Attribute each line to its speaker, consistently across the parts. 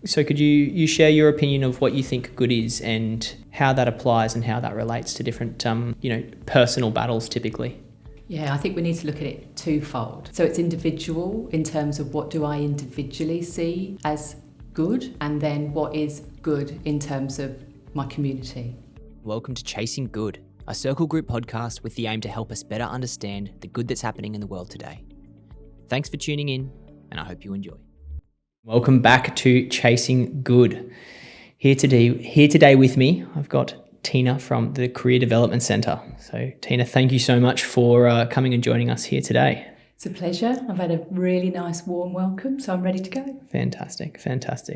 Speaker 1: So could you share your opinion of what you think good is and how that applies and how that relates to different, personal battles typically?
Speaker 2: Yeah, I think we need to look at it twofold. So it's individual in terms of what do I individually see as good, and then what is good in terms of my community.
Speaker 3: Welcome to Chasing Good, a circle group podcast with the aim to help us better understand the good that's happening in the world today. Thanks for tuning in, and I hope you enjoy.
Speaker 1: Welcome back to Chasing Good. Here today with me, I've got Tina from the Career Development Centre. So Tina, thank you so much for coming and joining us here today.
Speaker 2: It's a pleasure. I've had a really nice warm welcome, so I'm ready to go.
Speaker 1: Fantastic.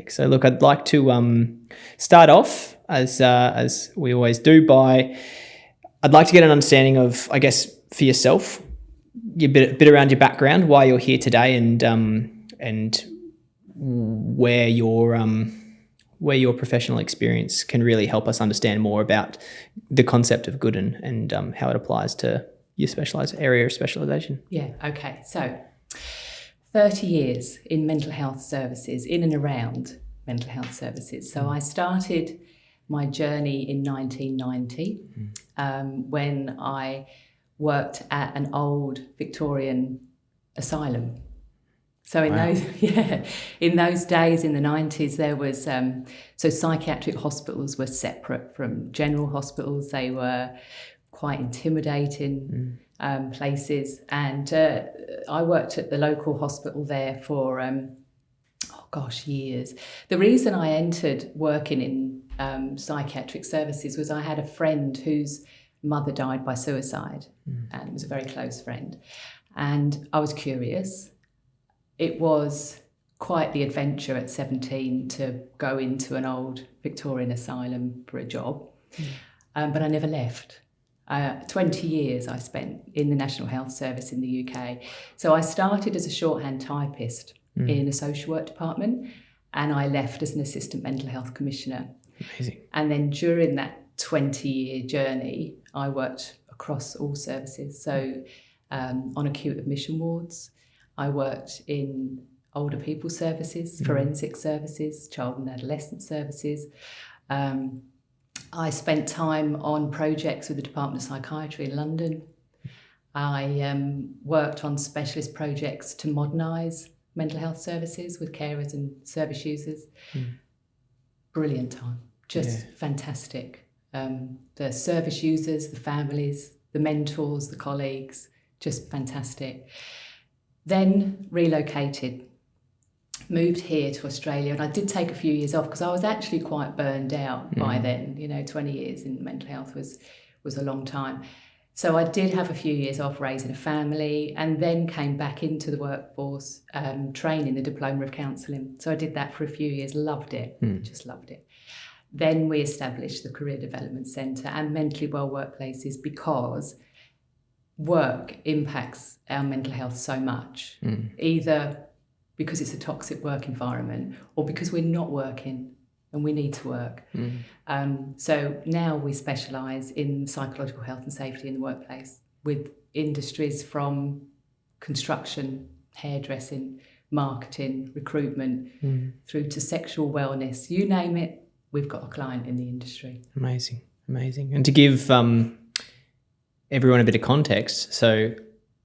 Speaker 1: So look, I'd like to start off as we always do I'd like to get an understanding of, I guess, for yourself, a bit around your background, why you're here today, and where your professional experience can really help us understand more about the concept of good and how it applies to your specialised area of specialisation.
Speaker 2: Yeah, okay. So 30 years in mental health services, in and around mental health services. So I started my journey in 1990 when I worked at an old Victorian asylum. So in those days in the 90s, there was so psychiatric hospitals were separate from general hospitals. They were quite intimidating places, and I worked at the local hospital there for years. The reason I entered working in psychiatric services was I had a friend whose mother died by suicide, and it was a very close friend, and I was curious. It was quite the adventure at 17 to go into an old Victorian asylum for a job, but I never left. 20 years I spent in the National Health Service in the UK. So I started as a shorthand typist in a social work department, and I left as an assistant mental health commissioner.
Speaker 1: Amazing.
Speaker 2: And then during that 20-year journey, I worked across all services. So on acute admission wards, I worked in older people services, forensic services, child and adolescent services. I spent time on projects with the Department of Psychiatry in London. I worked on specialist projects to modernise mental health services with carers and service users. Brilliant time, just fantastic. The service users, the families, the mentors, the colleagues, just fantastic. Then relocated, moved here to Australia, and I did take a few years off because I was actually quite burned out by then. 20 years in mental health was a long time. So I did have a few years off raising a family, and then came back into the workforce, training the Diploma of Counselling. So I did that for a few years, loved it, just loved it. Then we established the Career Development Centre and Mentally Well Workplaces because work impacts our mental health so much, either because it's a toxic work environment or because we're not working and we need to work. So now we specialise in psychological health and safety in the workplace with industries from construction, hairdressing, marketing, recruitment, through to sexual wellness. You name it, we've got a client in the industry.
Speaker 1: Amazing. And to give everyone a bit of context, so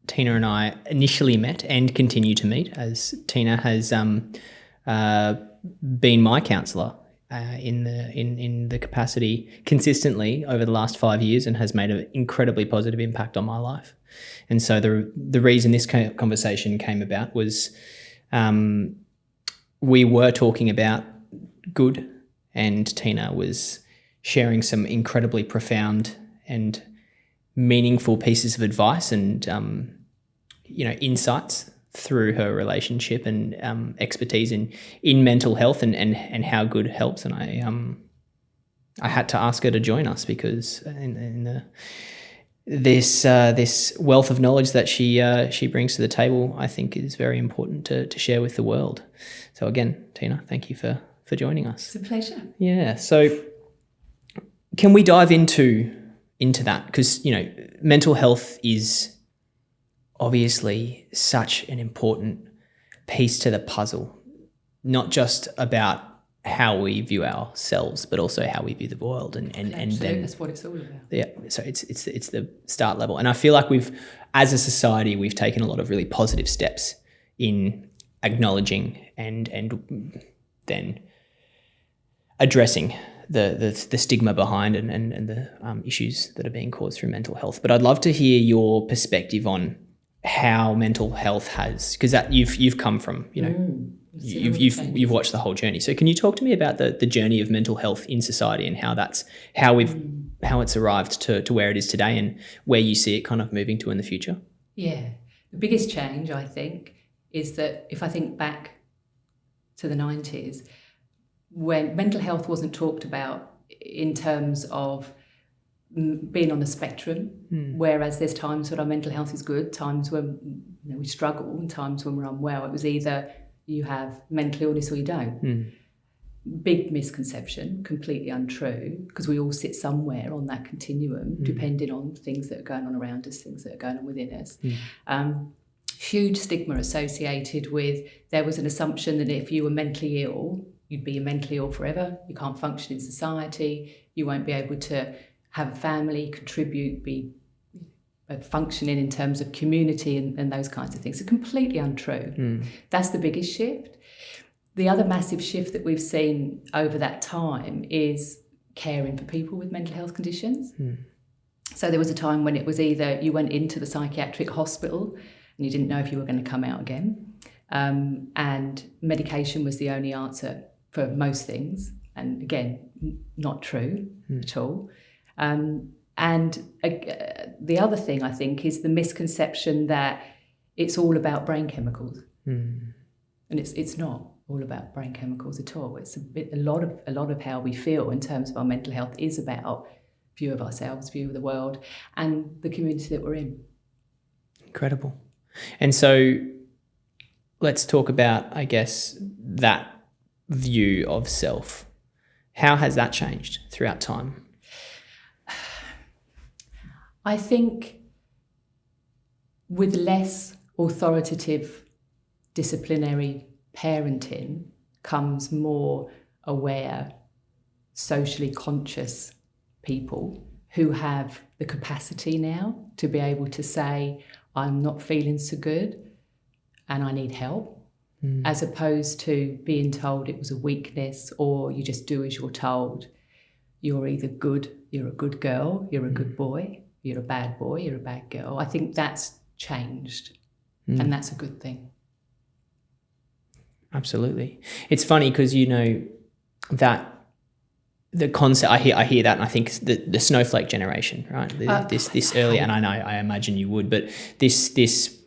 Speaker 1: Tina and I initially met and continue to meet, as Tina has been my counsellor in the capacity consistently over the last 5 years, and has made an incredibly positive impact on my life. And so the reason this conversation came about was we were talking about good, and Tina was sharing some incredibly profound and meaningful pieces of advice and insights through her relationship and expertise in mental health and how good helps. And I had to ask her to join us because this wealth of knowledge that she brings to the table, I think, is very important to share with the world. So again, Tina, thank you for joining us.
Speaker 2: It's a pleasure.
Speaker 1: Yeah. So can we dive into that? Because mental health is obviously such an important piece to the puzzle, not just about how we view ourselves, but also how we view the world, and then
Speaker 2: that's what it's all about.
Speaker 1: yeah. So it's the start level, and I feel like as a society, we've taken a lot of really positive steps in acknowledging and then addressing the stigma behind and the issues that are being caused through mental health. But I'd love to hear your perspective on how mental health has, because that you've come from, you've watched the whole journey. So can you talk to me about the journey of mental health in society and how it's arrived to where it is today and where you see it kind of moving to in the future?
Speaker 2: Yeah, the biggest change, I think, is that if I think back to the 90s, when mental health wasn't talked about in terms of being on the spectrum, whereas there's times when our mental health is good, times when we struggle, and times when we're unwell. It was either you have mental illness or you don't. Big misconception, completely untrue, because we all sit somewhere on that continuum, depending on things that are going on around us, things that are going on within us. Huge stigma associated with, there was an assumption that if you were mentally ill, you'd be mentally ill forever. You can't function in society. You won't be able to have a family, contribute, be functioning in terms of community and those kinds of things. It's completely untrue. That's the biggest shift. The other massive shift that we've seen over that time is caring for people with mental health conditions. So there was a time when it was either you went into the psychiatric hospital and you didn't know if you were going to come out again, and medication was the only answer for most things. And again, not true at all. And the other thing, I think, is the misconception that it's all about brain chemicals. And it's not all about brain chemicals at all. It's a lot of how we feel in terms of our mental health is about view of ourselves, view of the world, and the community that we're in.
Speaker 1: Incredible. And so let's talk about, I guess, that view of self. How has that changed throughout time?
Speaker 2: I think with less authoritative, disciplinary parenting comes more aware, socially conscious people who have the capacity now to be able to say, I'm not feeling so good and I need help, as opposed to being told it was a weakness or you just do as you're told. You're either good, you're a good girl, you're a good boy, you're a bad boy, you're a bad girl. I think that's changed, and that's a good thing.
Speaker 1: Absolutely. It's funny because that the concept, I hear that, and I think the snowflake generation, right? This early, and I imagine you would, but this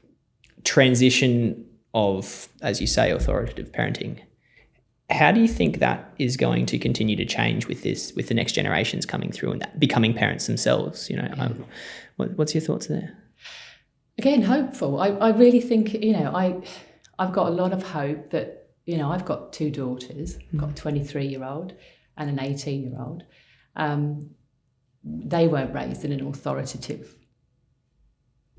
Speaker 1: transition of, as you say, authoritative parenting. How do you think that is going to continue to change with the next generations coming through and that becoming parents themselves? What's your thoughts there?
Speaker 2: Again, hopeful. I really think, I've got a lot of hope that, I've got two daughters. I've got a 23-year-old and an 18-year-old. They weren't raised in an authoritative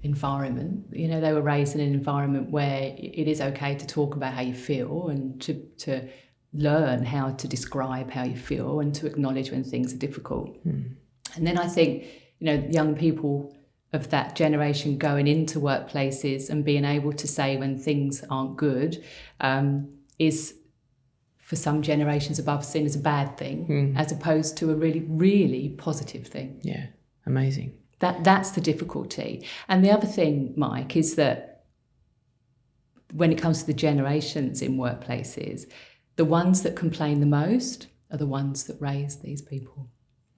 Speaker 2: environment. They were raised in an environment where it is okay to talk about how you feel and to learn how to describe how you feel and to acknowledge when things are difficult. And then I think, young people of that generation going into workplaces and being able to say when things aren't good is, for some generations above, seen as a bad thing, as opposed to a really, really positive thing.
Speaker 1: Yeah, amazing.
Speaker 2: That's the difficulty. And the other thing, Mike, is that when it comes to the generations in workplaces, the ones that complain the most are the ones that raise these people.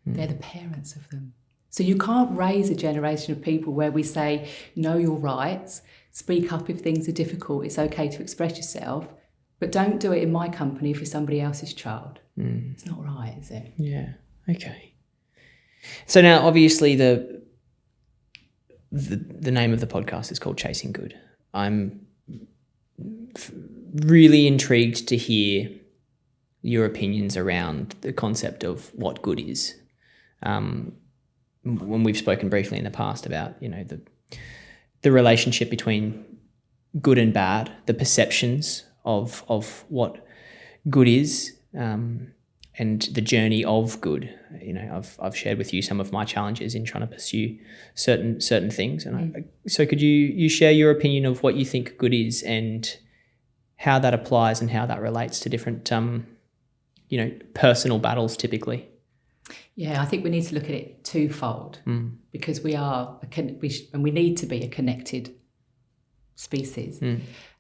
Speaker 2: They're the parents of them. So you can't raise a generation of people where we say, know your rights, speak up if things are difficult, it's okay to express yourself, but don't do it in my company if you're somebody else's child. It's not right, is it?
Speaker 1: Yeah, okay. So now, obviously, the name of the podcast is called Chasing Good. I'm really intrigued to hear your opinions around the concept of what good is. When we've spoken briefly in the past about, the relationship between good and bad, the perceptions of what good is, and the journey of good. You know, I've shared with you some of my challenges in trying to pursue certain things. And so could you share your opinion of what you think good is and how that applies and how that relates to different, personal battles typically?
Speaker 2: Yeah, I think we need to look at it twofold because we are, and we need to be a connected species.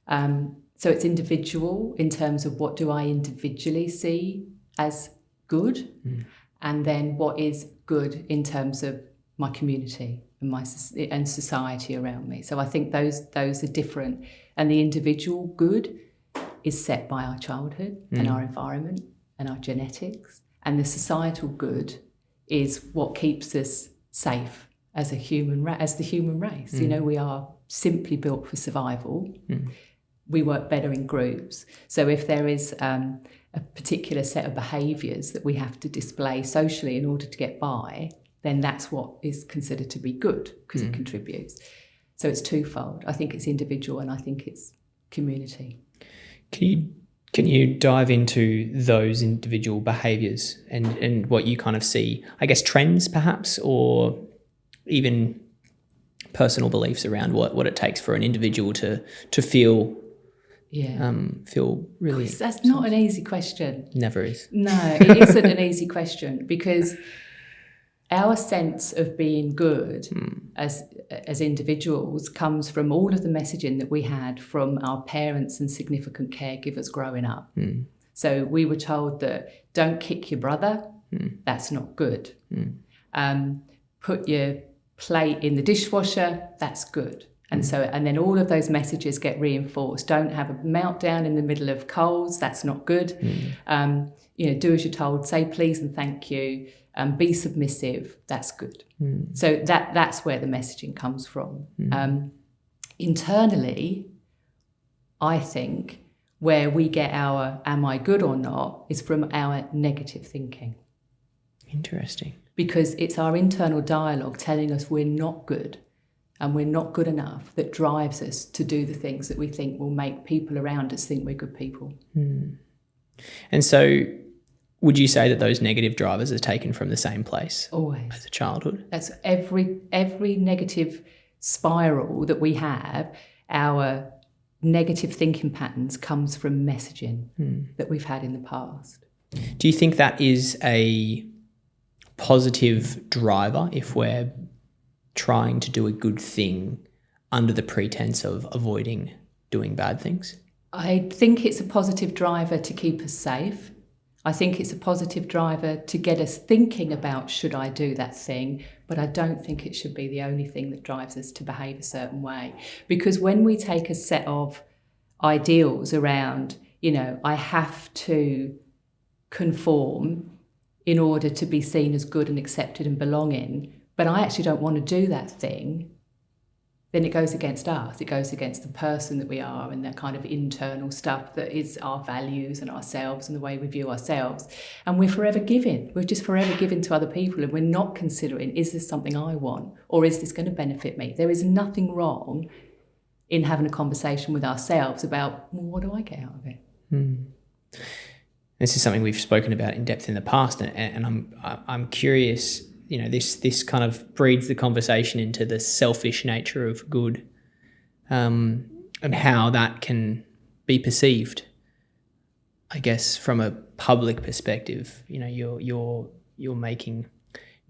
Speaker 2: So it's individual in terms of what do I individually see as good, and then what is good in terms of my community and society around me. So I think those are different, and the individual good is set by our childhood and our environment and our genetics, and the societal good is what keeps us safe as the human race. You know, we are simply built for survival. We work better in groups. So if there is a particular set of behaviours that we have to display socially in order to get by, then that's what is considered to be good because it contributes. So it's twofold. I think it's individual and I think it's community.
Speaker 1: Can you dive into those individual behaviours and what you kind of see, I guess, trends perhaps, or even personal beliefs around what it takes for an individual to feel really...
Speaker 2: That's not an easy question.
Speaker 1: Never is.
Speaker 2: No, it isn't an easy question because our sense of being good as individuals comes from all of the messaging that we had from our parents and significant caregivers growing up. So we were told that don't kick your brother, that's not good. Put your plate in the dishwasher, that's good. And then all of those messages get reinforced. Don't have a meltdown in the middle of coals, that's not good. Do as you're told, say please and thank you. Be submissive, that's good. So that's where the messaging comes from. Internally, I think where we get our am I good or not is from our negative thinking.
Speaker 1: Interesting.
Speaker 2: Because it's our internal dialogue telling us we're not good and we're not good enough that drives us to do the things that we think will make people around us think we're good people.
Speaker 1: And so would you say that those negative drivers are taken from the same place?
Speaker 2: Always.
Speaker 1: As a childhood?
Speaker 2: That's every negative spiral that we have, our negative thinking patterns comes from messaging that we've had in the past.
Speaker 1: Do you think that is a positive driver if we're trying to do a good thing under the pretense of avoiding doing bad things?
Speaker 2: I think it's a positive driver to keep us safe. I think it's a positive driver to get us thinking about should I do that thing, but I don't think it should be the only thing that drives us to behave a certain way. Because when we take a set of ideals around, I have to conform in order to be seen as good and accepted and belonging, but I actually don't want to do that thing, then it goes against us. It goes against the person that we are and that kind of internal stuff that is our values and ourselves and the way we view ourselves. And we're forever giving. We're just forever giving to other people and we're not considering, is this something I want or is this going to benefit me? There is nothing wrong in having a conversation with ourselves about, well, what do I get out of it?
Speaker 1: This is something we've spoken about in depth in the past, and I'm curious. This kind of breeds the conversation into the selfish nature of good, and how that can be perceived. I guess from a public perspective, you're making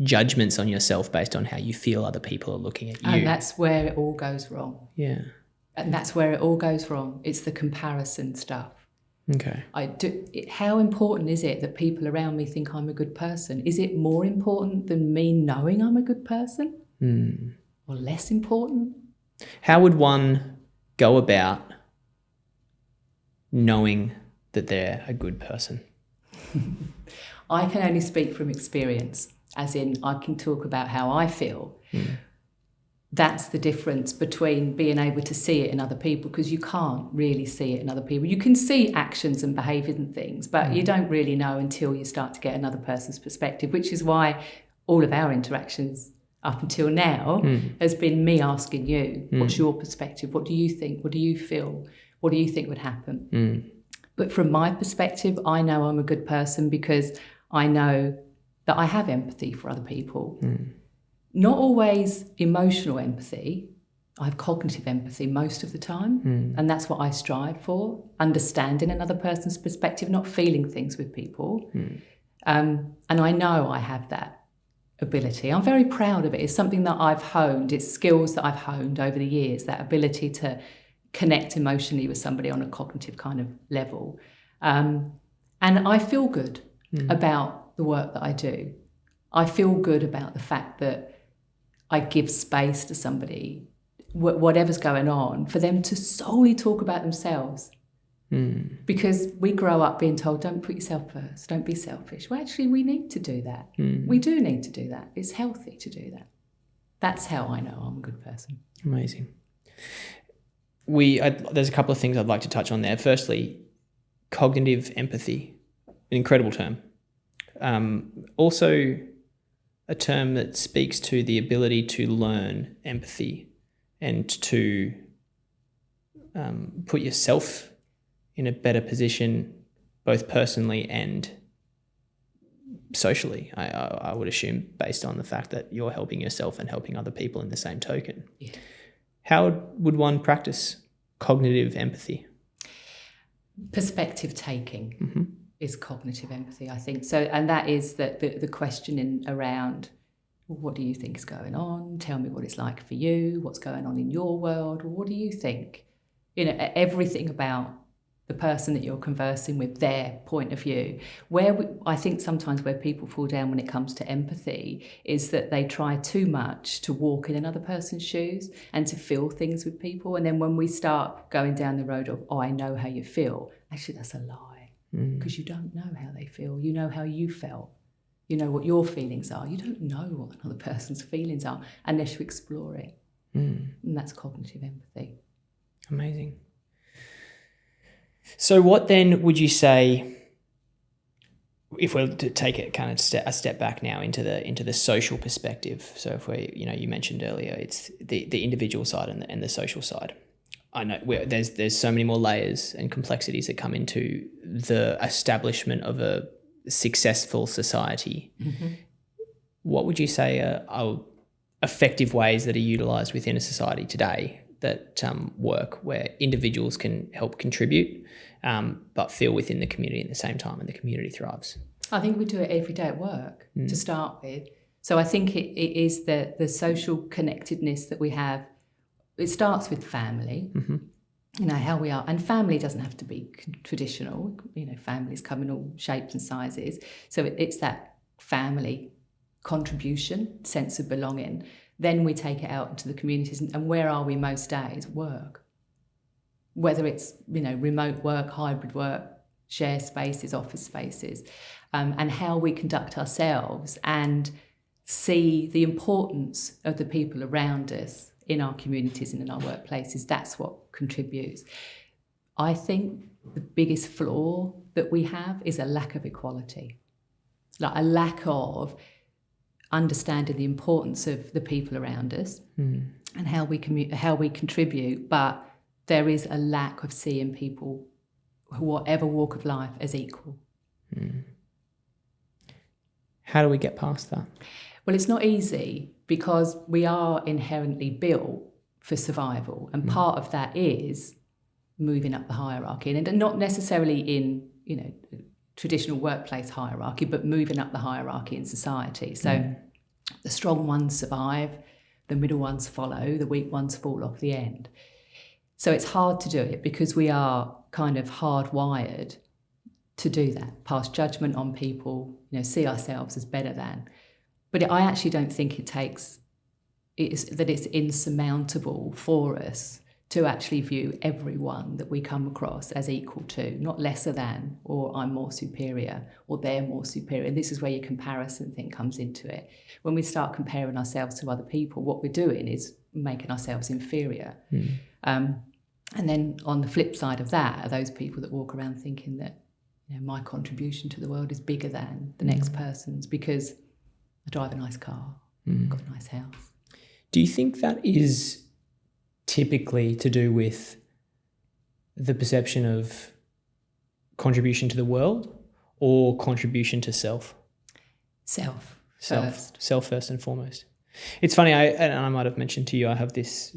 Speaker 1: judgments on yourself based on how you feel other people are looking at you,
Speaker 2: and that's where it all goes wrong.
Speaker 1: Yeah,
Speaker 2: and that's where it all goes wrong. It's the comparison stuff.
Speaker 1: Okay.
Speaker 2: How important is it that people around me think I'm a good person? Is it more important than me knowing I'm a good person? Or less important?
Speaker 1: How would one go about knowing that they're a good person?
Speaker 2: I can only speak from experience, as in I can talk about how I feel. That's the difference between being able to see it in other people, because you can't really see it in other people. You can see actions and behaviours and things, but you don't really know until you start to get another person's perspective, which is why all of our interactions up until now has been me asking you, what's your perspective? What do you think? What do you feel? What do you think would happen? But from my perspective, I know I'm a good person because I know that I have empathy for other people. Not always emotional empathy. I have cognitive empathy most of the time, and that's what I strive for, understanding another person's perspective, not feeling things with people. And I know I have that ability. I'm very proud of it. It's something that I've honed. It's skills that I've honed over the years, that ability to connect emotionally with somebody on a cognitive kind of level. And I feel good about the work that I do. I feel good about the fact that I give space to somebody, whatever's going on, for them to solely talk about themselves. Because we grow up being told, don't put yourself first, don't be selfish. Well, actually, we need to do that. We do need to do that. It's healthy to do that. That's how I know I'm a good person.
Speaker 1: Amazing. There's a couple of things I'd like to touch on there. Firstly, cognitive empathy, an incredible term. Also, a term that speaks to the ability to learn empathy and to put yourself in a better position, both personally and socially, I would assume, based on the fact that you're helping yourself and helping other people in the same token.
Speaker 2: Yeah.
Speaker 1: How would one practice cognitive empathy?
Speaker 2: Perspective taking is cognitive empathy, I think. So, and that is the questioning around, well, what do you think is going on? Tell me what it's like for you. What's going on in your world? Well, what do you think? Everything about the person that you're conversing with, their point of view. I think sometimes where people fall down when it comes to empathy is that they try too much to walk in another person's shoes and to feel things with people. And then when we start going down the road of, I know how you feel, actually that's a lie, because you don't know how they feel. You know how you felt. You know what your feelings are. You don't know what another person's feelings are unless you explore it. And that's cognitive empathy.
Speaker 1: Amazing. So what then would you say, if we're to take it kind of a step back now into the social perspective? So if you mentioned earlier, it's the individual side and the social side. I know there's so many more layers and complexities that come into the establishment of a successful society. What would you say are effective ways that are utilised within a society today that work, where individuals can help contribute, but feel within the community at the same time, and the community thrives?
Speaker 2: I think we do it every day at work to start with. So I think it is the social connectedness that we have. It starts with family, how we are. And family doesn't have to be traditional. Families come in all shapes and sizes. So it's that family contribution, sense of belonging. Then we take it out into the communities. And where are we most days? Work. Whether it's, remote work, hybrid work, share spaces, office spaces, and how we conduct ourselves and see the importance of the people around us in our communities and in our workplaces. That's what contributes. I think the biggest flaw that we have is a lack of equality, like a lack of understanding the importance of the people around us and how we contribute, but there is a lack of seeing people, whatever walk of life, as equal.
Speaker 1: How do we get past that?
Speaker 2: Well, it's not easy, because we are inherently built for survival, and part of that is moving up the hierarchy, and not necessarily in traditional workplace hierarchy, but moving up the hierarchy in society. So the strong ones survive, the middle ones follow, the weak ones fall off the end. So it's hard to do it because we are kind of hardwired to do that, pass judgment on people, see ourselves as better than. But I actually don't think it's insurmountable for us to actually view everyone that we come across as equal to, not lesser than, or I'm more superior, or they're more superior. And this is where your comparison thing comes into it. When we start comparing ourselves to other people, what we're doing is making ourselves inferior. And then on the flip side of that are those people that walk around thinking that my contribution to the world is bigger than the next person's because I drive a nice car, I've got a nice house.
Speaker 1: Do you think that is typically to do with the perception of contribution to the world or contribution to self?
Speaker 2: Self
Speaker 1: First and foremost. It's funny, I might have mentioned to you, I have this,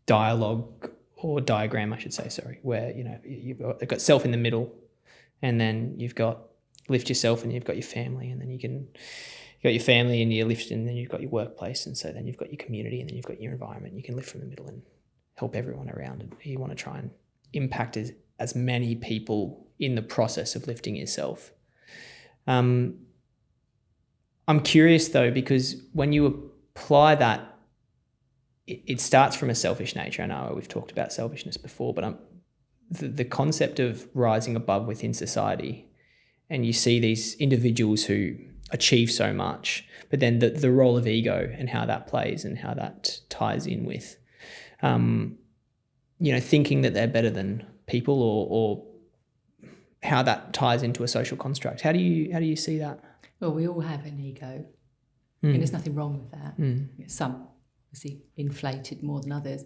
Speaker 1: dialogue or diagram, I should say, where, you've got self in the middle, and then you've got lift yourself, and you've got your family, and then you've got your family and you lift, and then you've got your workplace, and so then you've got your community, and then you've got your environment. You can lift from the middle and help everyone around, and you want to try and impact as many people in the process of lifting yourself. I'm curious though, because when you apply that, it starts from a selfish nature. I know we've talked about selfishness before, but the concept of rising above within society, and you see these individuals who achieve so much, but then the role of ego and how that plays and how that ties in with, thinking that they're better than people, or how that ties into a social construct. How do you see that?
Speaker 2: Well, we all have an ego, and there's nothing wrong with that. Some obviously inflated more than others,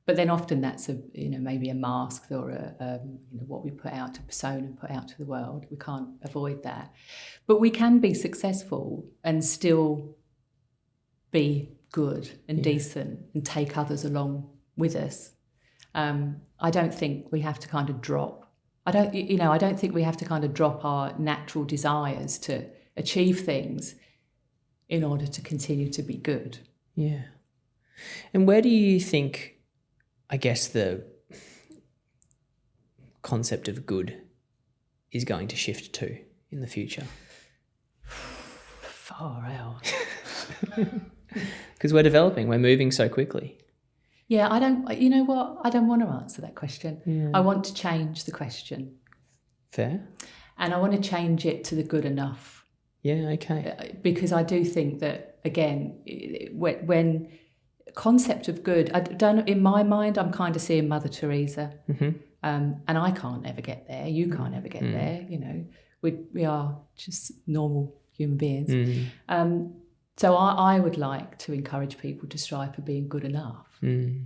Speaker 2: but then often that's maybe a mask or what we put out, a persona put out to the world. We can't avoid that, but we can be successful and still be good and decent and take others along with us. I don't think we have to kind of drop. I don't think we have to kind of drop our natural desires to achieve things in order to continue to be good.
Speaker 1: Yeah. And where do you think, I guess, the concept of good is going to shift to in the future?
Speaker 2: Far out.
Speaker 1: Because we're moving so quickly.
Speaker 2: Yeah, I don't want to answer that question.
Speaker 1: Yeah.
Speaker 2: I want to change the question.
Speaker 1: Fair.
Speaker 2: And I want to change it to the good enough.
Speaker 1: Yeah, okay.
Speaker 2: Because I do think that, again, when concept of good, in my mind, I'm kind of seeing Mother Teresa.
Speaker 1: Mm-hmm.
Speaker 2: And I can't ever get there. You can't ever get there. We are just normal human beings.
Speaker 1: Mm.
Speaker 2: So I would like to encourage people to strive for being good enough.
Speaker 1: Mm.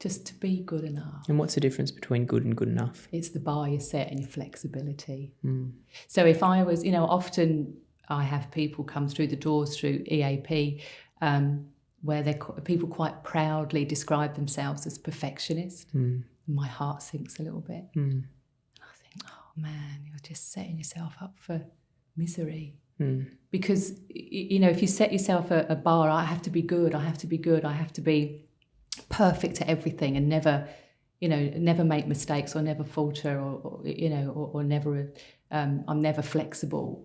Speaker 2: Just to be good enough.
Speaker 1: And what's the difference between good and good enough?
Speaker 2: It's the bar you set and your flexibility.
Speaker 1: Mm.
Speaker 2: So if I was, often I have people come through the doors through EAP where people quite proudly describe themselves as perfectionist.
Speaker 1: Mm.
Speaker 2: My heart sinks a little bit.
Speaker 1: Mm.
Speaker 2: And I think, oh man, you're just setting yourself up for misery.
Speaker 1: Mm.
Speaker 2: Because, if you set yourself a bar, I have to be good, I have to be perfect at everything and never make mistakes or never falter or never, I'm never flexible.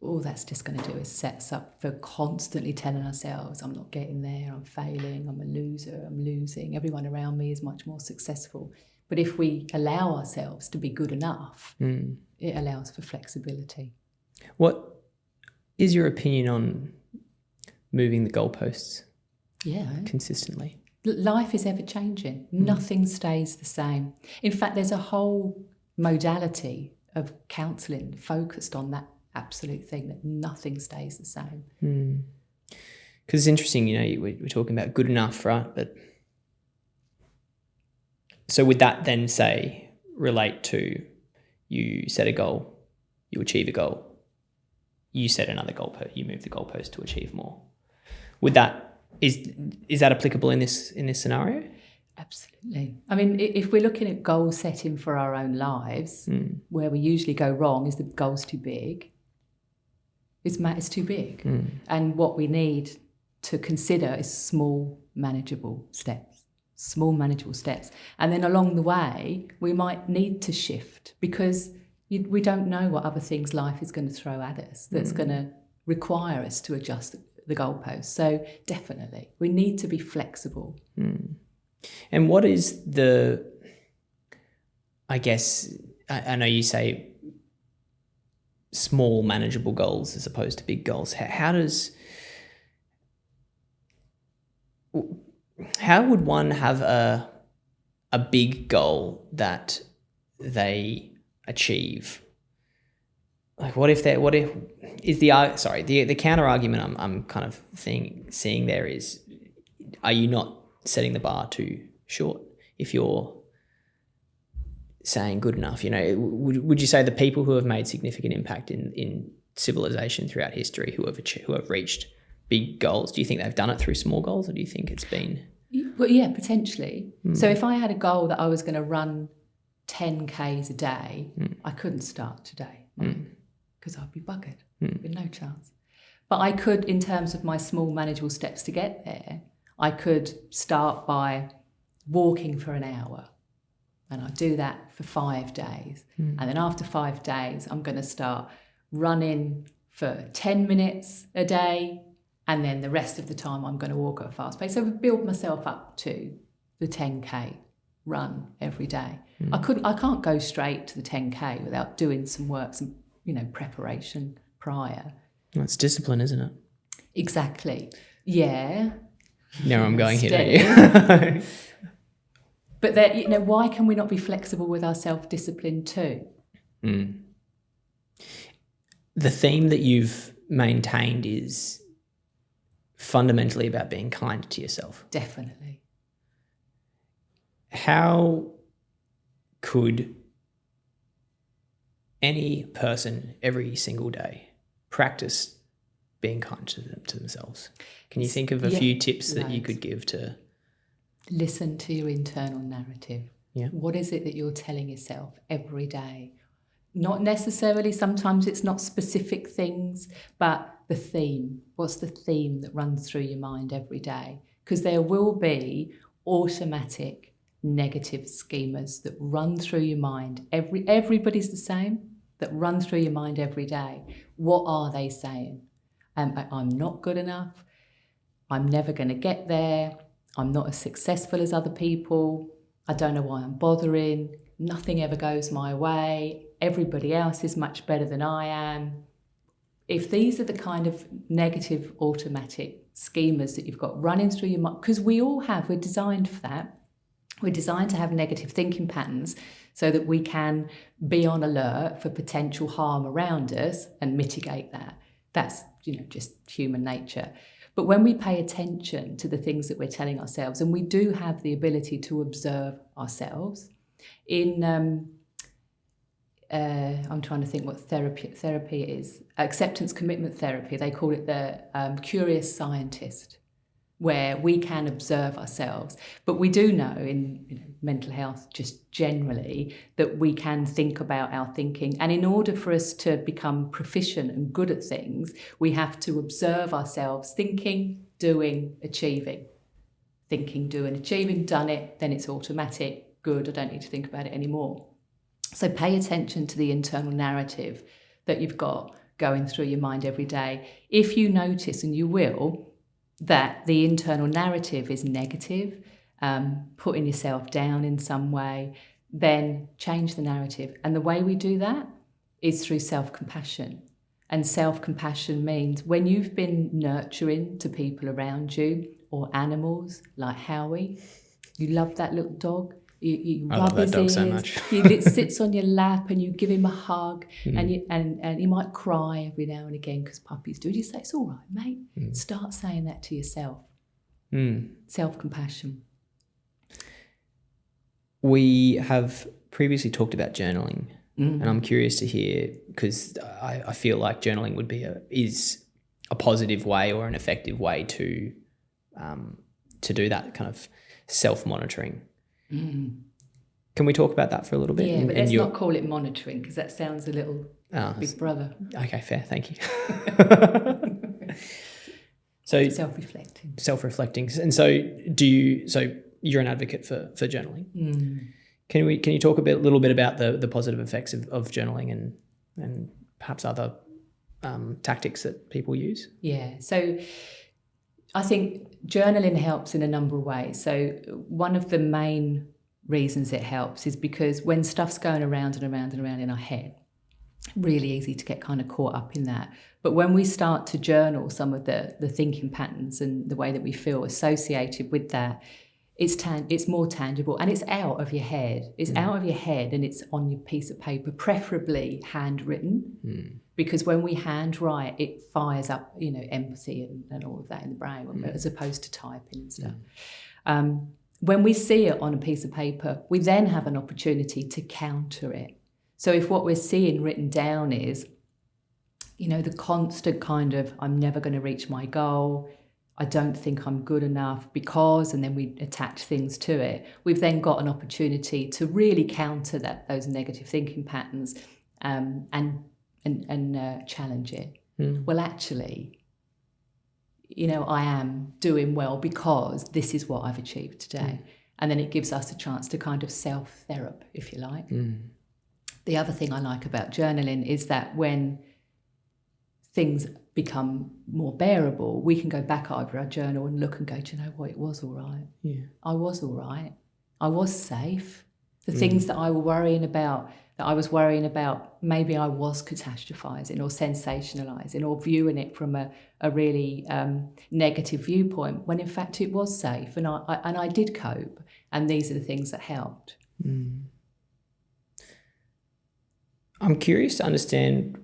Speaker 2: All that's just going to do is set us up for constantly telling ourselves, I'm not getting there, I'm failing, I'm a loser, I'm losing, everyone around me is much more successful. But if we allow ourselves to be good enough, it allows for flexibility.
Speaker 1: What is your opinion on moving the goalposts?
Speaker 2: Yeah.
Speaker 1: Consistently.
Speaker 2: Life is ever changing. Nothing stays the same. In fact, there's a whole modality of counselling focused on that absolute thing, that nothing stays the same.
Speaker 1: Because it's interesting, we're talking about good enough, right? But so would that then relate to you set a goal, you achieve a goal, you set another goalpost, you move the goalpost to achieve more. Would that is that applicable in this scenario?
Speaker 2: Absolutely. I mean, if we're looking at goal setting for our own lives, where we usually go wrong is the goal's too big. It's too big. And what we need to consider is small, manageable steps. And then along the way, we might need to shift because we don't know what other things life is going to throw at us that's going to require us to adjust the goalpost. So definitely, we need to be flexible.
Speaker 1: And what is I know you say small manageable goals as opposed to big goals. How would one have a big goal that they achieve? Like the counter argument I'm kind of seeing there is, are you not setting the bar too short if you're saying good enough? You know, would you say the people who have made significant impact in civilization throughout history, who have reached big goals, do you think they've done it through small goals, or do you think it's been?
Speaker 2: Well, yeah, potentially. So if I had a goal that I was going to run 10 Ks a day, I couldn't start today because I'd be buggered. There'd be no chance. But I could, in terms of my small manageable steps to get there, I could start by walking for an hour, and I'll do that for 5 days. And then after 5 days, I'm going to start running for 10 minutes a day, and then the rest of the time I'm going to walk at a fast pace. So I build myself up to the 10K run every day. I can't go straight to the 10K without doing some work, some preparation prior.
Speaker 1: That's discipline, isn't it?
Speaker 2: Exactly. Yeah.
Speaker 1: Now I'm going here, don't you?
Speaker 2: But that, why can we not be flexible with our self-discipline too?
Speaker 1: The theme that you've maintained is fundamentally about being kind to yourself.
Speaker 2: Definitely.
Speaker 1: How could any person every single day practice being kind to themselves? Can you think of a few tips that you could give to?
Speaker 2: Listen to your internal narrative.
Speaker 1: Yeah.
Speaker 2: What is it that you're telling yourself every day? Not necessarily, sometimes it's not specific things, but the theme. What's the theme that runs through your mind every day? Because there will be automatic negative schemas that run through your mind. Everybody's the same, that run through your mind every day. What are they saying? I'm not good enough. I'm never going to get there. I'm not as successful as other people. I don't know why I'm bothering. Nothing ever goes my way. Everybody else is much better than I am. If these are the kind of negative automatic schemas that you've got running through your mind, because we're designed for that. We're designed to have negative thinking patterns so that we can be on alert for potential harm around us and mitigate that. That's, just human nature. But when we pay attention to the things that we're telling ourselves, and we do have the ability to observe ourselves, in I'm trying to think what therapy is. Acceptance commitment therapy, they call it the curious scientist, where we can observe ourselves. But we do know in mental health, just generally, that we can think about our thinking. And in order for us to become proficient and good at things, we have to observe ourselves thinking, doing, achieving. Thinking, doing, achieving, done it, then it's automatic. Good, I don't need to think about it anymore. So pay attention to the internal narrative that you've got going through your mind every day. If you notice, and you will, that the internal narrative is negative, putting yourself down in some way, then change the narrative. And the way we do that is through self-compassion. And self-compassion means when you've been nurturing to people around you or animals like Howie, you love that little dog. You rub his ears,
Speaker 1: so much.
Speaker 2: He sits on your lap and you give him a hug, and he might cry every now and again because puppies do. You say, it's all right, mate. Start saying that to yourself. Self-compassion.
Speaker 1: We have previously talked about journaling, and I'm curious to hear, because I feel like journaling is a positive way or an effective way to do that kind of self-monitoring. Can we talk about that for a little bit?
Speaker 2: Yeah, but let's not call it monitoring, because that sounds a little big brother.
Speaker 1: Okay, fair. Thank you. So self-reflecting. And so you're an advocate for journaling. Can you talk a little bit about the positive effects of journaling and perhaps other tactics that people use?
Speaker 2: Yeah. So I think journaling helps in a number of ways. So one of the main reasons it helps is because when stuff's going around and around and around in our head, really easy to get kind of caught up in that. But when we start to journal some of the thinking patterns and the way that we feel associated with that, it's more tangible and it's out of your head. It's out of your head and it's on your piece of paper, preferably handwritten. Because when we handwrite, it fires up, empathy and all of that in the brain, as opposed to typing and stuff. when we see it on a piece of paper, we then have an opportunity to counter it. So if what we're seeing written down is, the constant kind of, I'm never going to reach my goal, I don't think I'm good enough because, and then we attach things to it, we've then got an opportunity to really counter those negative thinking patterns and challenge it. Well, actually, I am doing well because this is what I've achieved today. And then it gives us a chance to kind of self-therapy, if you like. The other thing I like about journaling is that when things become more bearable, we can go back over our journal and look and go, do you know what, it was all right.
Speaker 1: Yeah.
Speaker 2: I was all right. I was safe. The things that I was worrying about, maybe I was catastrophizing or sensationalizing or viewing it from a really negative viewpoint, when in fact it was safe and I did cope, and these are the things that helped.
Speaker 1: I'm curious to understand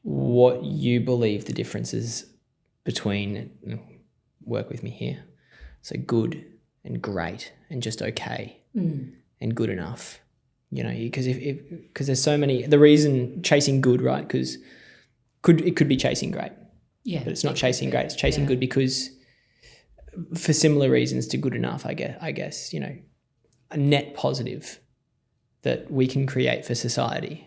Speaker 1: what you believe the differences between, work with me here, so good and great and just okay and good enough. Because there's so many, the reason chasing good, right? Because it could be chasing great, but it's not chasing great. It's chasing good because for similar reasons to good enough, I guess, a net positive that we can create for society.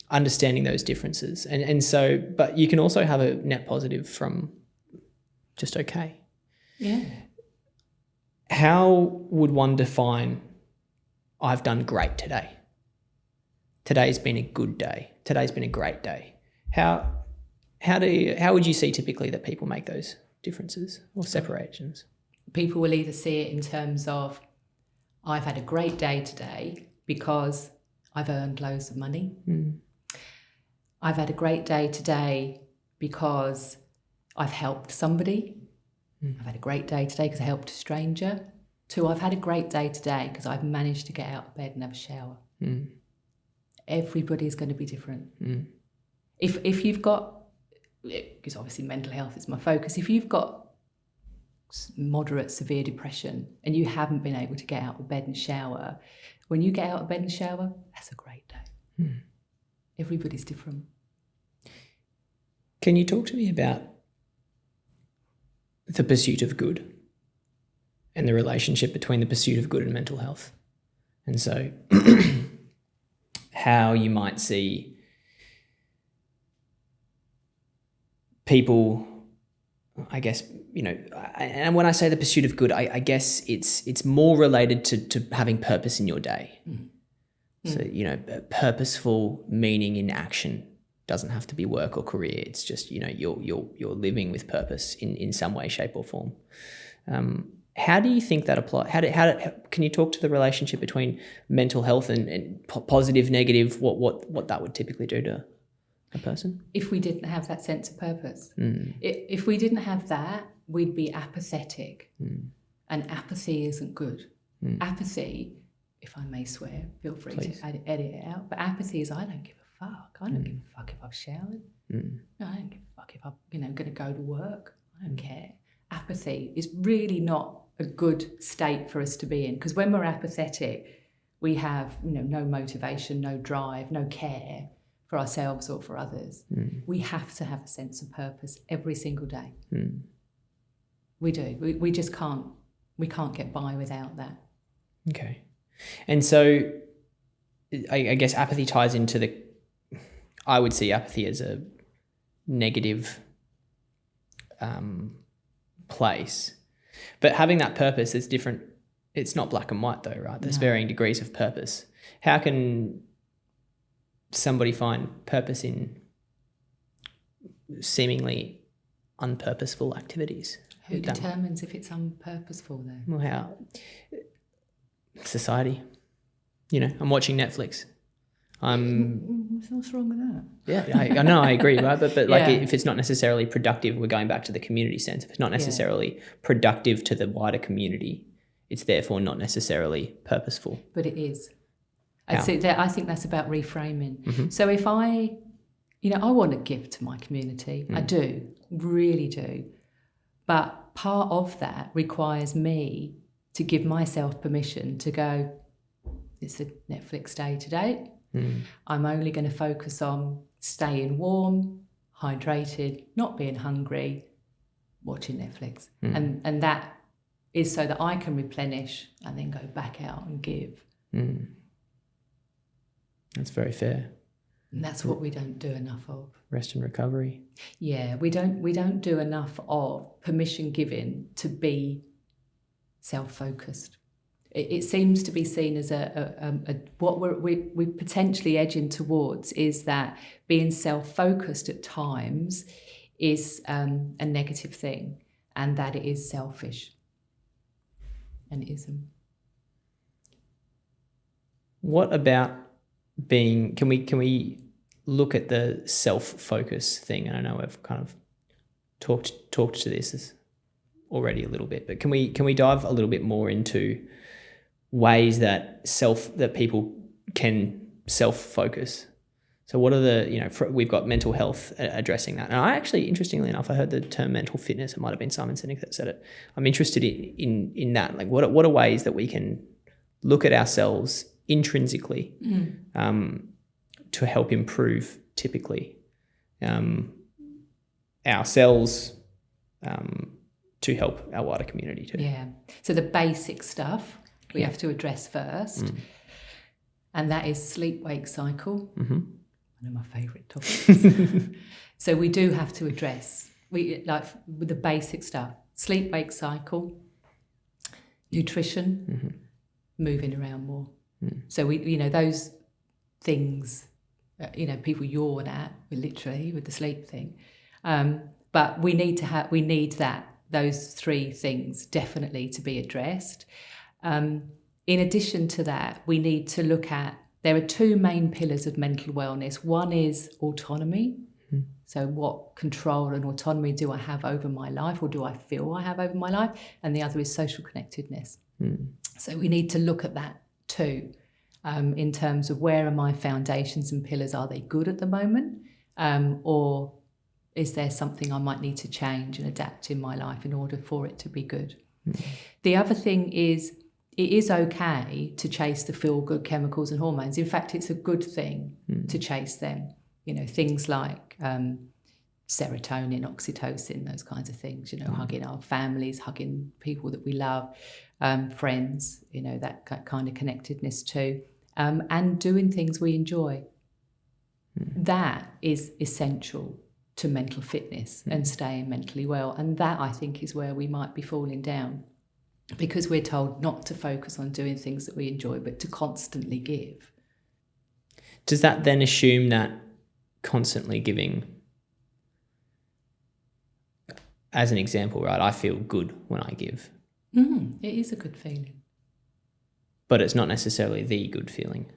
Speaker 1: Understanding those differences. And so, but you can also have a net positive from just okay.
Speaker 2: Yeah.
Speaker 1: How would one define, I've done great today? Today's been a good day. Today's been a great day. How would you see typically that people make those differences or separations?
Speaker 2: People will either see it in terms of, I've had a great day today because I've earned loads of money. I've had a great day today because I've helped somebody. I've had a great day today because I helped a stranger. 2, I've had a great day today because I've managed to get out of bed and have a shower. Everybody's going to be different. If you've got, because obviously mental health is my focus, if you've got moderate, severe depression and you haven't been able to get out of bed and shower, when you get out of bed and shower, that's a great day. Everybody's different.
Speaker 1: Can you talk to me about the pursuit of good and the relationship between the pursuit of good and mental health? And so how you might see people, I guess, and when I say the pursuit of good, I guess it's more related to having purpose in your day. So, purposeful meaning in action doesn't have to be work or career. It's just, you're living with purpose in some way, shape or form. How do you think that applies? Can you talk to the relationship between mental health and positive, negative, what that would typically do to a person?
Speaker 2: If we didn't have that sense of purpose, if we didn't have that, we'd be apathetic, and apathy isn't good. Apathy, if I may swear, feel free to edit it out, but apathy is, I don't give a fuck. I don't give a fuck if I've showered. No, I don't give a fuck if I'm going to go to work. I don't care. Apathy is really not a good state for us to be in, because when we're apathetic, we have no motivation, no drive, no care for ourselves or for others. We have to have a sense of purpose every single day. We do. We just can't. We can't get by without that.
Speaker 1: Okay. And so I guess apathy ties into I would see apathy as a negative place. But having that purpose is different. It's not black and white though, right? There's varying degrees of purpose. How can somebody find purpose in seemingly unpurposeful activities?
Speaker 2: Who determines if it's unpurposeful then?
Speaker 1: Well, how? Society. I'm watching Netflix.
Speaker 2: What's wrong with that?
Speaker 1: Yeah, I know, I agree, right? But if it's not necessarily productive, we're going back to the community sense. If it's not necessarily productive to the wider community, it's therefore not necessarily purposeful.
Speaker 2: But it is.
Speaker 1: How?
Speaker 2: I think that's about reframing. So if I want to give to my community. I do, really do. But part of that requires me to give myself permission to go, it's a Netflix day today. I'm only going to focus on staying warm, hydrated, not being hungry, watching Netflix. And that is so that I can replenish and then go back out and give.
Speaker 1: That's very fair.
Speaker 2: And that's what we don't do enough of.
Speaker 1: Rest and recovery.
Speaker 2: Yeah, we don't do enough of permission giving to be self-focused. It seems to be seen as what we're potentially edging towards is that being self-focused at times is a negative thing, and that it is selfish. And it isn't. What
Speaker 1: about being? Can we look at the self-focus thing? And I know I've kind of talked to this already a little bit, but can we dive a little bit more into ways that people can self-focus? So what are the, we've got mental health addressing that. And I actually, interestingly enough, I heard the term mental fitness. It might have been Simon Sinek that said it. I'm interested in that. Like what are ways that we can look at ourselves intrinsically to help improve typically ourselves to help our wider community too.
Speaker 2: Yeah. So the basic stuff we have to address first. And that is sleep-wake cycle. One of my favourite topics. So we do have to address, with the basic stuff, sleep-wake cycle, nutrition, moving around more. So those things, people yawn at, literally, with the sleep thing. But we need those three things definitely to be addressed. In addition to that, we need to look at, there are two main pillars of mental wellness. One is autonomy. So what control and autonomy do I have over my life, or do I feel I have over my life? And the other is social connectedness. So we need to look at that too, in terms of where are my foundations and pillars? Are they good at the moment? Or is there something I might need to change and adapt in my life in order for it to be good? The other thing is, it is okay to chase the feel-good chemicals and hormones. In fact, it's a good thing to chase them. Things like serotonin, oxytocin, those kinds of things, hugging our families, hugging people that we love, friends, that kind of connectedness too, and doing things we enjoy. That is essential to mental fitness and staying mentally well. And that, I think, is where we might be falling down, because we're told not to focus on doing things that we enjoy, but to constantly give.
Speaker 1: Does that then assume that constantly giving, as an example, right, I feel good when I give?
Speaker 2: It is a good feeling.
Speaker 1: But it's not necessarily the good feeling,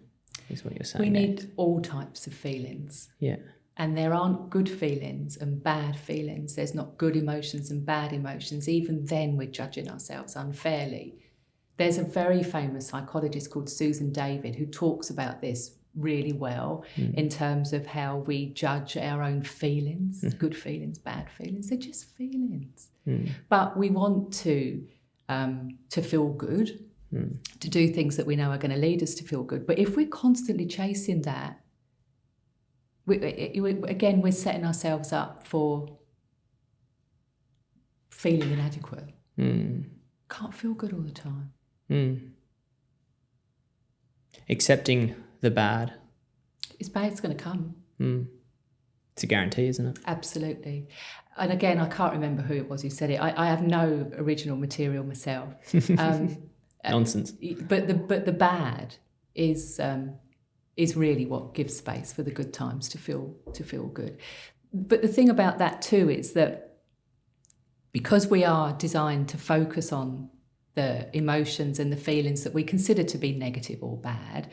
Speaker 1: is what you're saying.
Speaker 2: We need all types of feelings.
Speaker 1: Yeah.
Speaker 2: And there aren't good feelings and bad feelings. There's not good emotions and bad emotions. Even then, we're judging ourselves unfairly. There's a very famous psychologist called Susan David who talks about this really well in terms of how we judge our own feelings, good feelings, bad feelings. They're just feelings. But we want to feel good, to do things that we know are going to lead us to feel good. But if we're constantly chasing that, we're setting ourselves up for feeling inadequate. Can't feel good all the time.
Speaker 1: Accepting the bad.
Speaker 2: It's bad, it's going to come.
Speaker 1: It's a guarantee, isn't it?
Speaker 2: Absolutely. And again, I can't remember who it was who said it. I have no original material myself.
Speaker 1: Nonsense.
Speaker 2: But the bad is really what gives space for the good times to feel good. But the thing about that too is that because we are designed to focus on the emotions and the feelings that we consider to be negative or bad,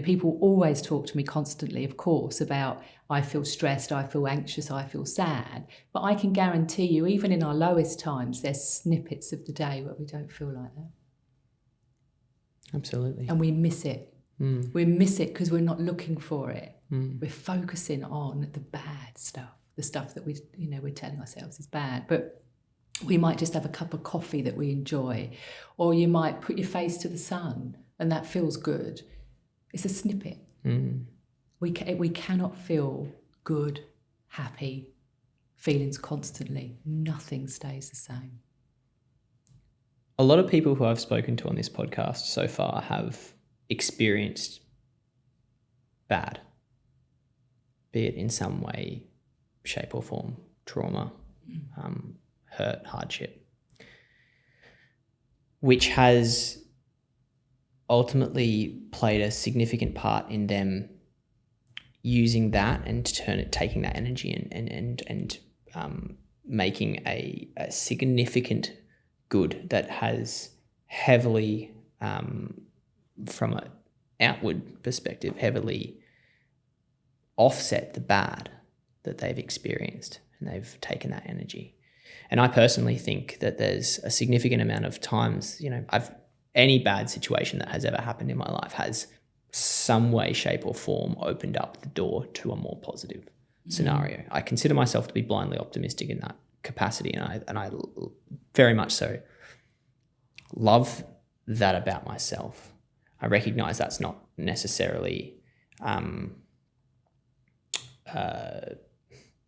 Speaker 2: people always talk to me constantly, of course, about I feel stressed, I feel anxious, I feel sad. But I can guarantee you, even in our lowest times, there's snippets of the day where we don't feel like that.
Speaker 1: Absolutely.
Speaker 2: And we miss it. We miss it because we're not looking for it. We're focusing on the bad stuff, the stuff that we're telling ourselves is bad. But We might just have a cup of coffee that we enjoy, or you might put your face to the sun and that feels good. It's a snippet. We cannot feel good, happy feelings constantly. Nothing stays the same.
Speaker 1: A lot of people who I've spoken to on this podcast so far have experienced bad, be it in some way, shape or form, trauma, hurt, hardship, which has ultimately played a significant part in them using that and taking that energy and making a significant good that has heavily, from an outward perspective, heavily offset the bad that they've experienced, and they've taken that energy. And I personally think that there's a significant amount of times, any bad situation that has ever happened in my life has some way, shape or form opened up the door to a more positive scenario. I consider myself to be blindly optimistic in that capacity, and I very much so love that about myself. I recognize that's not necessarily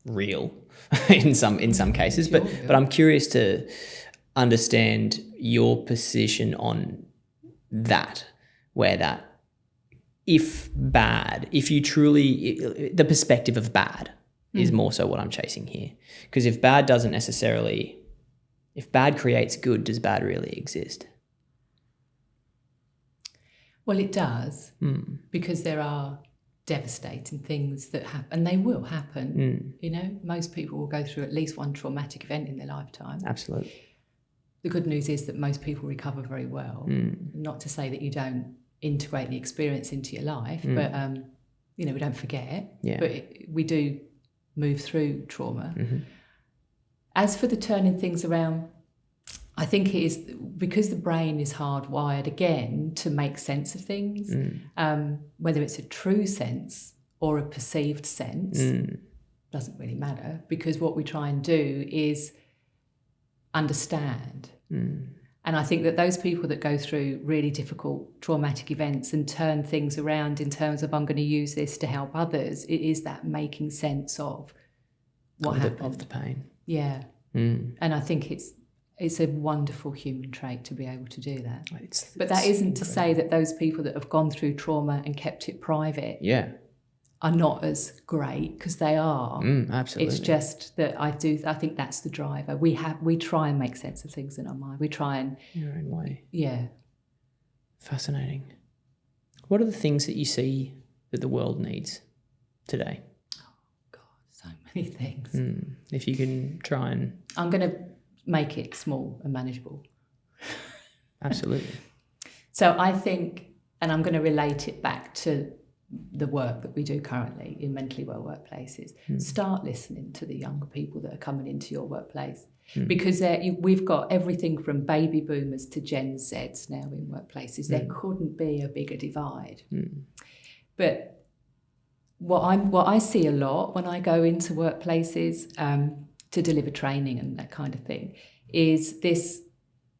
Speaker 1: real in some cases, but I'm curious to understand your position on that, where that if you truly, the perspective of bad is more so what I'm chasing here. Because if bad creates good, does bad really exist?
Speaker 2: Well, it does, because there are devastating things that happen, and they will happen. Most people will go through at least one traumatic event in their lifetime.
Speaker 1: Absolutely.
Speaker 2: The good news is that most people recover very well. Not to say that you don't integrate the experience into your life, but we don't forget. But we do move through trauma. As for the turning things around, I think it is because the brain is hardwired again to make sense of things, whether it's a true sense or a perceived sense, doesn't really matter, because what we try and do is understand. And I think that those people that go through really difficult traumatic events and turn things around in terms of, I'm going to use this to help others, it is that making sense of what happened.
Speaker 1: Of the pain.
Speaker 2: Yeah. And I think it's a wonderful human trait to be able to do that. But that isn't to say that those people that have gone through trauma and kept it private are not as great, because they are.
Speaker 1: Absolutely.
Speaker 2: It's just that I think that's the driver. We try and make sense of things in our mind. We try and...
Speaker 1: In your own way.
Speaker 2: Yeah.
Speaker 1: Fascinating. What are the things that you see that the world needs today?
Speaker 2: Oh, God, so many things.
Speaker 1: If you can try and...
Speaker 2: I'm going to make it small and manageable.
Speaker 1: Absolutely.
Speaker 2: So I think, and I'm going to relate it back to the work that we do currently in mentally well workplaces, start listening to the younger people that are coming into your workplace, because we've got everything from baby boomers to Gen Zs now in workplaces. There couldn't be a bigger divide. But what I see a lot when I go into workplaces to deliver training and that kind of thing is this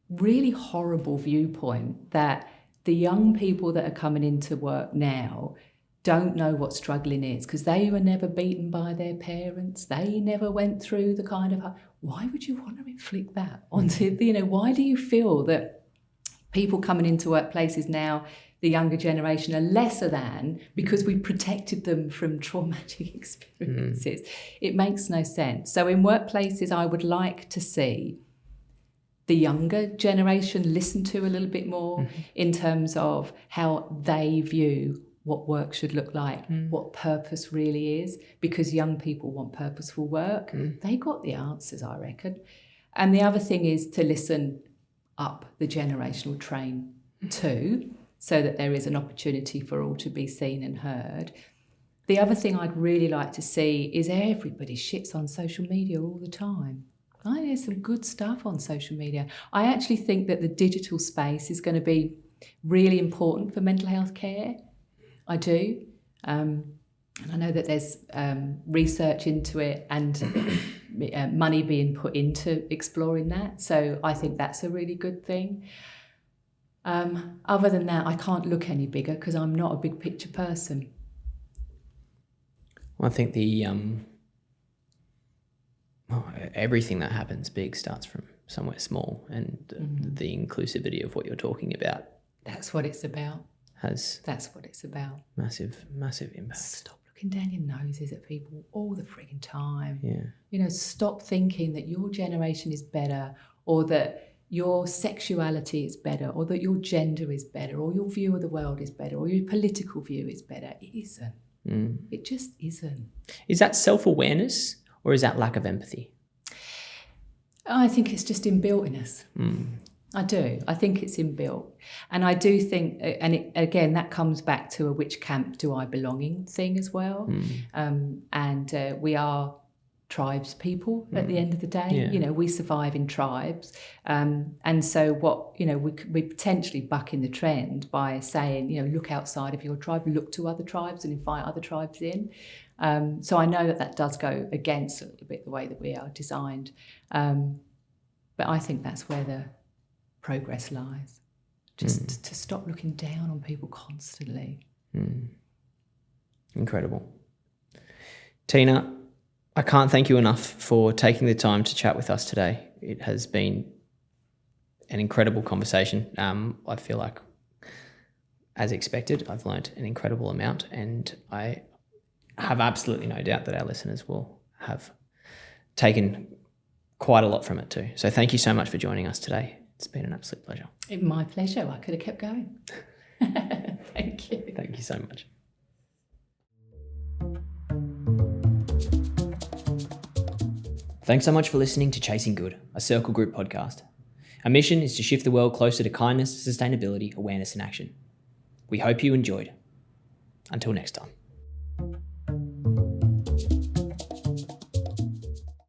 Speaker 2: really horrible viewpoint that the young people that are coming into work now don't know what struggling is, because they were never beaten by their parents. They never went through the kind of... Why would you want to inflict that onto... why do you feel that people coming into workplaces now, the younger generation, are lesser than because we protected them from traumatic experiences? It makes no sense. So in workplaces, I would like to see the younger generation listen to a little bit more in terms of how they view what work should look like, what purpose really is, because young people want purposeful work. They got the answers, I reckon. And the other thing is to listen up the generational train too, so that there is an opportunity for all to be seen and heard. The other thing I'd really like to see is everybody shits on social media all the time. There's some good stuff on social media. I actually think that the digital space is going to be really important for mental health care. I do. And I know that there's research into it and money being put into exploring that. So I think that's a really good thing. Other than that, I can't look any bigger because I'm not a big picture person.
Speaker 1: Well, I think everything that happens big starts from somewhere small, and the inclusivity of what you're talking about.
Speaker 2: That's what it's about. That's what it's about.
Speaker 1: Massive impact.
Speaker 2: Stop looking down your noses at people all the frigging time.
Speaker 1: Yeah.
Speaker 2: You know, stop thinking that your generation is better, or that your sexuality is better, or that your gender is better, or your view of the world is better, or your political view is better. It isn't. It just isn't.
Speaker 1: Is that self-awareness or is that lack of empathy?
Speaker 2: I think it's just inbuilt in us. I do. I think it's inbuilt. And I do think, and again, that comes back to a which camp do I belong in thing as well. And we are tribes people at the end of the day.
Speaker 1: Yeah.
Speaker 2: You know, we survive in tribes. And so what, you know, we potentially buck in the trend by saying, you know, look outside of your tribe, look to other tribes and invite other tribes in. So I know that does go against a little bit the way that we are designed. But I think that's where the progress lies. Just to stop looking down on people constantly.
Speaker 1: Incredible. Tina, I can't thank you enough for taking the time to chat with us today. It has been an incredible conversation. I feel like, as expected, I've learnt an incredible amount, and I have absolutely no doubt that our listeners will have taken quite a lot from it too. So thank you so much for joining us today. It's been an absolute pleasure.
Speaker 2: My pleasure. I could have kept going. Thank you.
Speaker 1: Thank you so much. Thanks so much for listening to Chasing Good, a Circle Group podcast. Our mission is to shift the world closer to kindness, sustainability, awareness, and action. We hope you enjoyed. Until next time.